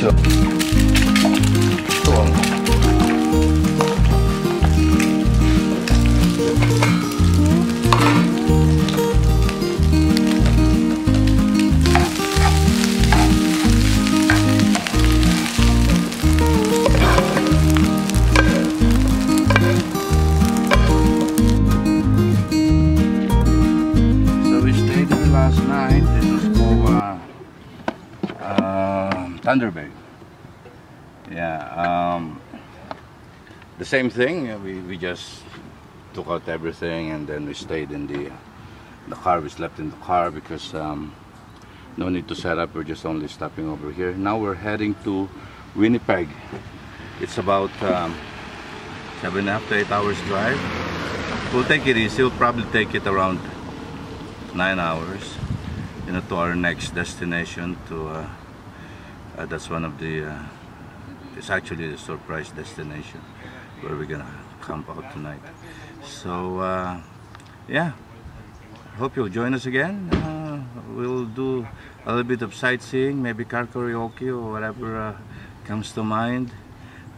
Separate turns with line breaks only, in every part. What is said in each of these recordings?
So we stayed there last night. This was called Thunder Bay. Yeah, the same thing. We just took out everything and then we stayed in the car. We slept in the car because no need to set up. We're just only stopping over here. Now we're heading to Winnipeg. It's about 7.5 to 8 hours drive. We'll take it easy. We'll probably take it around 9 hours, you know, to our next destination. To that's one of the it's actually a surprise destination where we're gonna camp out tonight. So yeah, hope you'll join us again. We'll do a little bit of sightseeing, maybe car karaoke or whatever comes to mind.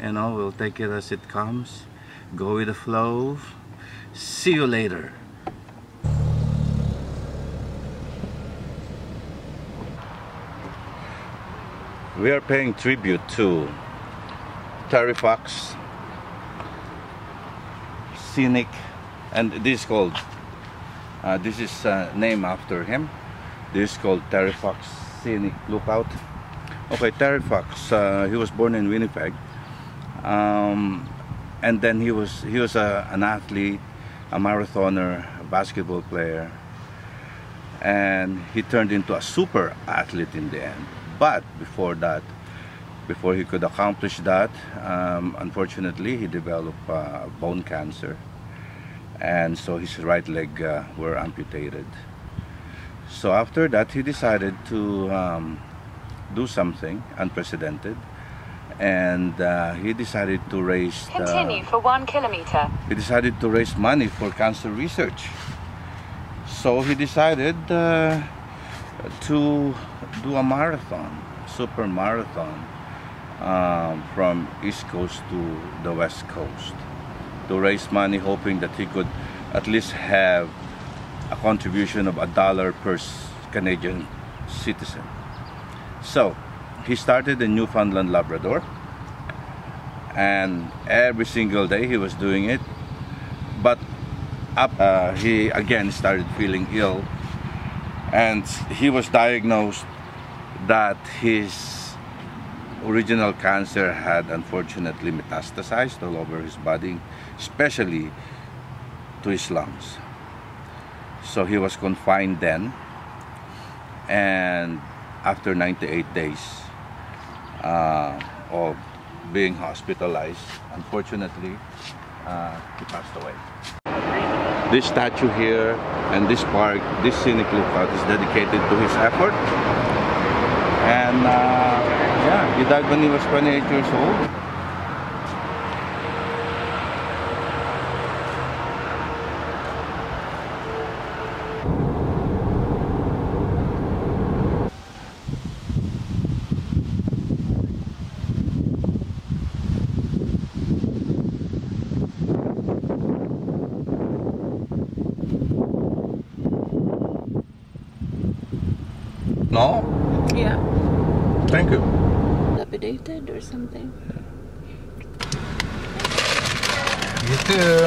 You know, we'll take it as it comes, go with the flow. See you later. We are paying tribute to Terry Fox, scenic, and this is called, this is named after him. This is called Terry Fox Scenic Lookout. Okay, Terry Fox, he was born in Winnipeg, and then he was an athlete, a marathoner, a basketball player, and he turned into a super athlete in the end. But before that, before he could accomplish that, unfortunately he developed bone cancer, and so his right leg were amputated. So after that he decided to do something unprecedented, and he decided to raise
continue for 1 kilometer.
He decided to raise money for cancer research. So he decided to do a marathon, super marathon, from East Coast to the West Coast, to raise money, hoping that he could at least have a contribution of $1 per Canadian citizen. So he started in Newfoundland, Labrador, and every single day he was doing it. But he again started feeling ill, and he was diagnosed that his original cancer had unfortunately metastasized all over his body, especially to his lungs. So he was confined then, and after 98 days of being hospitalized, unfortunately he passed away. This statue here and this park, this scenic lookout, is dedicated to his effort. And yeah, he died when he was 28 years old. No?
Yeah.
Thank you.
Lapidated or something.
You too.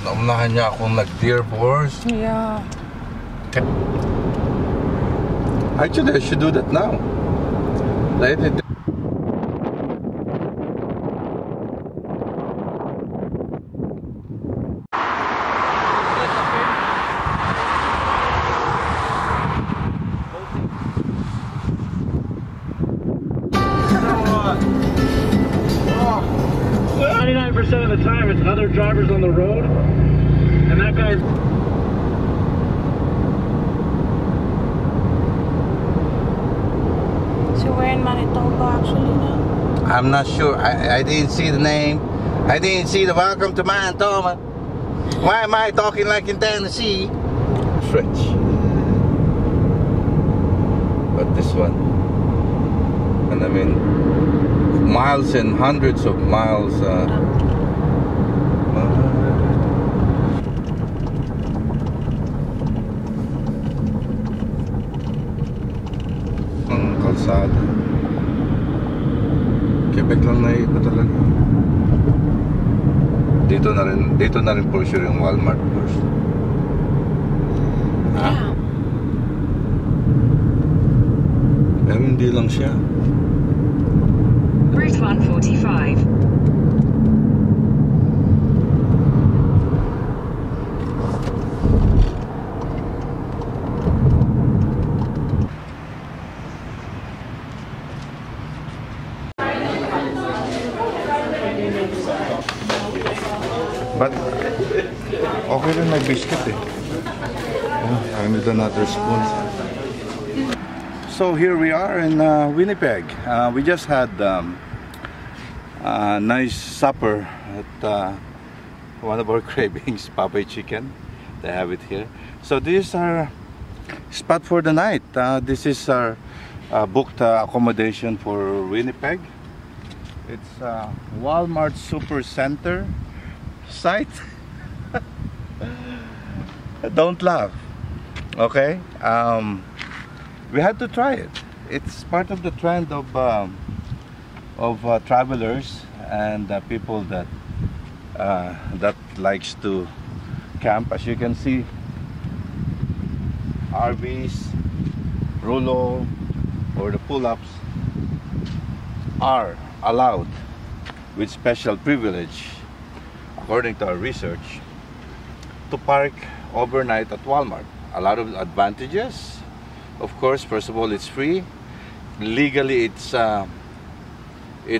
Naunahan niya akong nag-deer boars.
Yeah.
Actually, I should do that now. Let it.
Of the time it's other drivers on the road, and that guy's
So we're in Manitoba actually now?
I'm not sure. I didn't see the name. I didn't see the welcome to Manitoba. Why am I talking like in Tennessee? French. but this one, and I mean miles and hundreds of miles. Ang kalsada. Quebec lang naiiba talaga. Dito na rin for sure yung Walmart first. Ha?
Yeah.
Pero hindi lang siya.
Route 145.
But okay rin may biscuit eh. I need another spoon. So here we are in Winnipeg. We just had a nice supper at one of our cravings, Popeye Chicken. They have it here. So this is our spot for the night. This is our booked accommodation for Winnipeg. It's Walmart Super Center site. Don't laugh, okay? We had to try it. It's part of the trend of travelers and people that likes to camp. As you can see, RVs, Rulo, or the pull-ups are allowed with special privilege, according to our research, to park overnight at Walmart. A lot of advantages. Of course, first of all, it's free. Legally, it's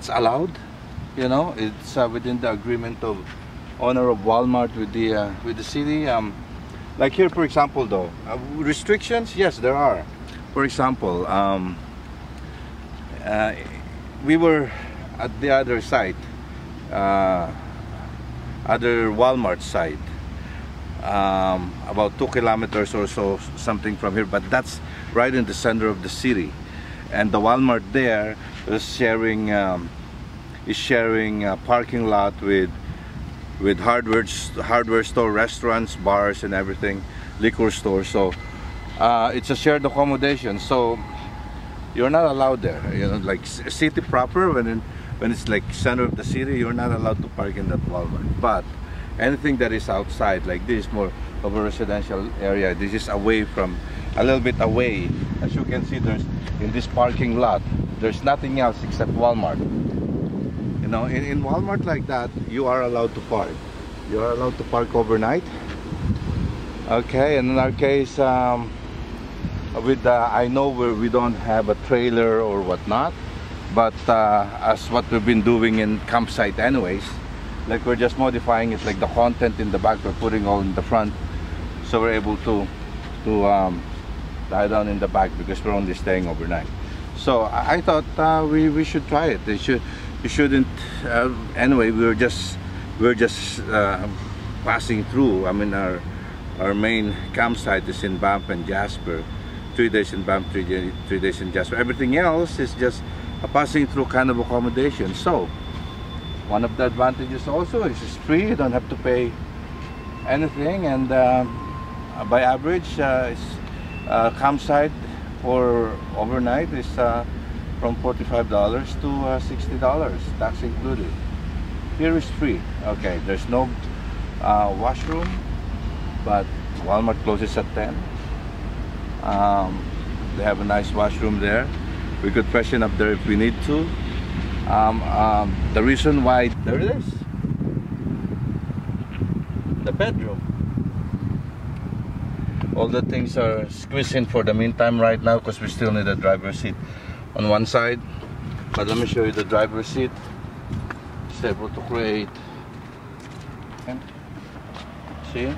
allowed. You know, it's within the agreement of owner of Walmart with the city. Like here, for example, though, restrictions. Yes, there are. For example, we were at the other site, other Walmart site, about 2 kilometers or so, something from here, but that's right in the center of the city, and the Walmart there is sharing a parking lot with hardware store, restaurants, bars, and everything, liquor store. So it's a shared accommodation. So you're not allowed there. You know, like city proper, when it's like center of the city, you're not allowed to park in that Walmart. But anything that is outside, like this, more of a residential area, this is away from, a little bit away. As you can see, there's in this parking lot, there's nothing else except Walmart. You know, in Walmart like that, you are allowed to park. You are allowed to park overnight. Okay, and in our case, I know we don't have a trailer or whatnot, but as what we've been doing in campsite anyways, like we're just modifying it, like the content in the back we're putting all in the front, so we're able to lie down in the back because we're only staying overnight. So I thought we should try it. You shouldn't. Anyway, we're just passing through. I mean, our main campsite is in Banff and Jasper. 3 days in Banff, 3 days in Jasper. Everything else is just a passing through kind of accommodation. So one of the advantages also is it's free. You don't have to pay anything, and by average, campsite for overnight is from $45 to $60, tax included. Here is free. Okay, there's no washroom, but Walmart closes at 10. They have a nice washroom there. We could freshen up there if we need to. The reason why, there it is, the bedroom. All the things are squeezed in for the meantime right now because we still need a driver's seat on one side. But let me show you the driver's seat. It's able to create. See,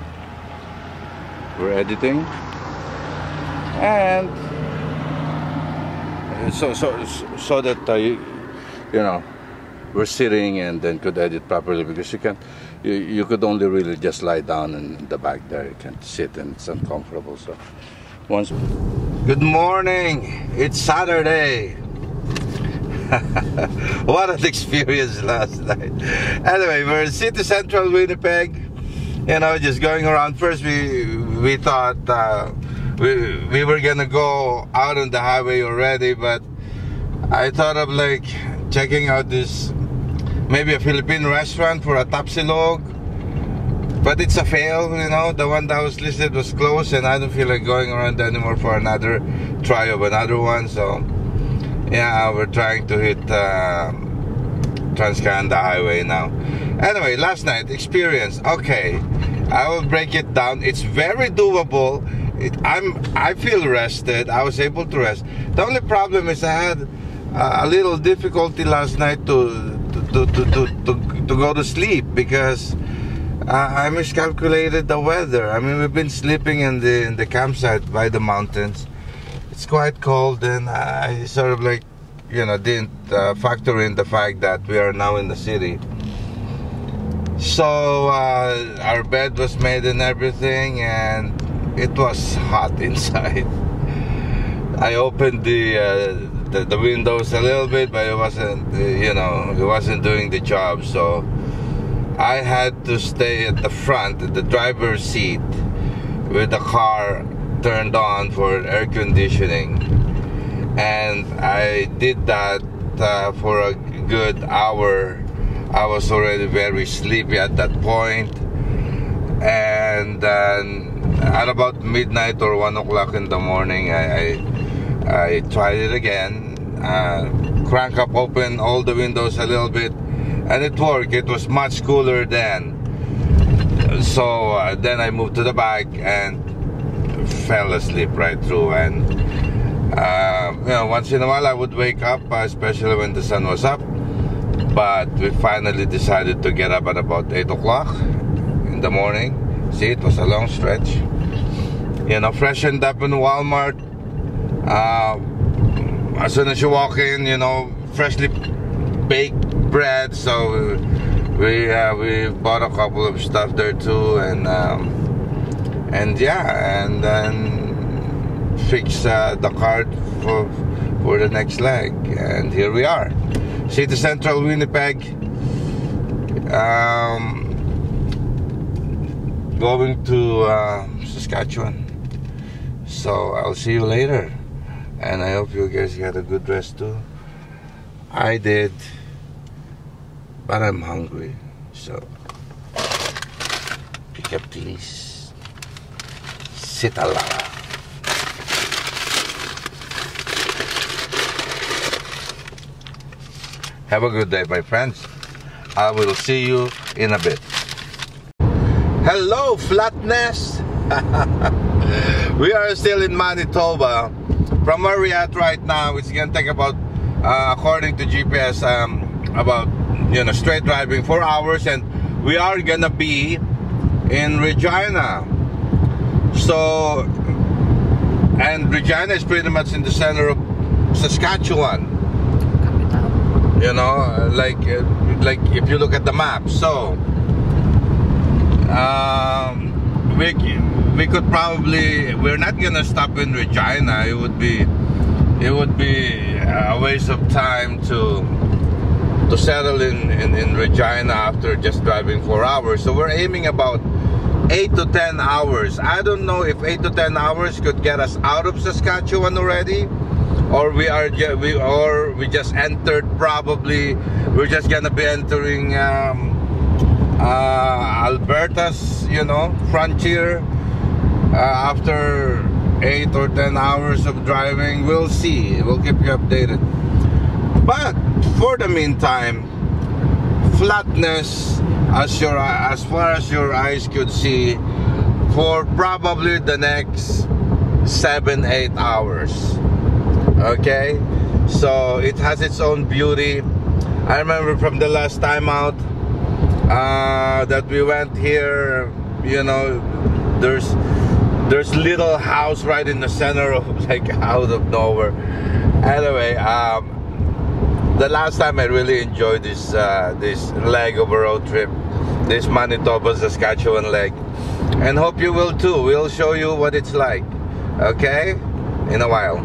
we're editing, and so that you know, we're sitting and then could edit properly, because you could only really just lie down in the back there. You can't sit and it's uncomfortable. So once Good morning. It's Saturday. What an experience last night. Anyway, we're in city central Winnipeg. You know, just going around. First, we thought we were gonna go out on the highway already, but I thought of like checking out this maybe a Philippine restaurant for a tapsilog, but it's a fail. You know, the one that was listed was closed, and I don't feel like going around anymore for another try of another one. So yeah, we're trying to hit Transcanada Highway now. Anyway, last night experience. Okay, I will break it down. It's very doable. I feel rested. I was able to rest. The only problem is I had a little difficulty last night to go to sleep because I miscalculated the weather. I mean, we've been sleeping in the campsite by the mountains. It's quite cold, and I sort of like, you know, didn't factor in the fact that we are now in the city. So our bed was made and everything, and it was hot inside. I opened the windows a little bit, but it wasn't, you know, it wasn't doing the job. So I had to stay at the front, at the driver's seat, with the car turned on for air conditioning, and I did that for a good hour. I was already very sleepy at that point, and then at about midnight or 1 o'clock in the morning, I tried it again, crank up open all the windows a little bit, and it worked. It was much cooler then. So then I moved to the back and fell asleep right through. And you know, once in a while I would wake up, especially when the sun was up. But we finally decided to get up at about 8 o'clock in the morning. See, it was a long stretch. You know, freshened up in Walmart. As soon as you walk in, you know, freshly baked bread. So we bought a couple of stuff there too, and yeah, and then fix the card for the next leg, and here we are, city central Winnipeg, going to Saskatchewan. So I'll see you later, and I hope you guys got a good rest too. I did, but I'm hungry, so pick up please. Sit a lot. Have a good day, my friends. I will see you in a bit. Hello, flatness. We are still in Manitoba. From where we're at right now, it's gonna take about, according to GPS, about, you know, straight driving 4 hours, and we are gonna be in Regina. So, and Regina is pretty much in the center of Saskatchewan. You know, like if you look at the map. So we could probably, we're not gonna stop in Regina. It would be a waste of time to settle in Regina after just driving 4 hours. So we're aiming about 8 to 10 hours. I don't know if 8 to 10 hours could get us out of Saskatchewan already, or we just entered. Probably we're just gonna be entering Alberta's, you know, frontier after 8 or 10 hours of driving. We'll see. We'll keep you updated. But for the meantime, flatness as far as your eyes could see for probably the next 7-8 hours. Okay, so it has its own beauty. I remember from the last time out that we went here, you know, there's little house right in the center of, like, out of nowhere. Anyway, the last time I really enjoyed this leg of a road trip, this Manitoba Saskatchewan leg, and hope you will too. We'll show you what it's like. Okay, in a while.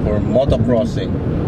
For motocrossing.